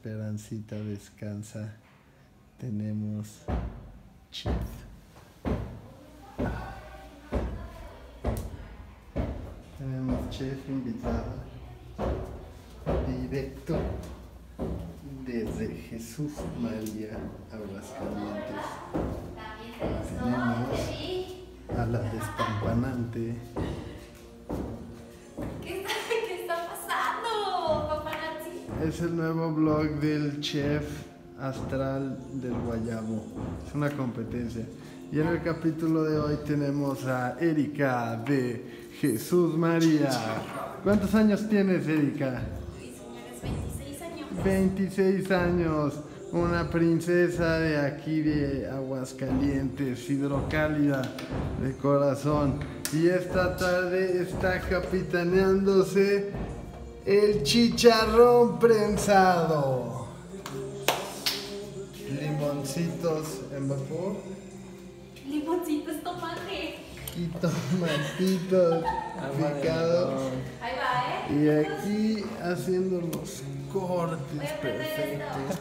Esperancita descansa. Tenemos chef. Tenemos chef invitado directo desde Jesús María, Aguascalientes. Tenemos a la despampanante. ¿Qué está pasando, paparazzi? Es el nuevo vlog del chef astral del guayabo. Es una competencia. Y en el capítulo de hoy tenemos a Erika de Jesús María. ¿Cuántos años tienes, Erika? Sí, señores, 26 años. 26 años. Una princesa de aquí de Aguascalientes, hidrocálida de corazón. Y esta tarde está capitaneándose el chicharrón prensado. Limoncitos en vapor. Limoncitos, tomate. Y tomatitos picados. Ahí va, Y aquí haciendo los cortes perfectos.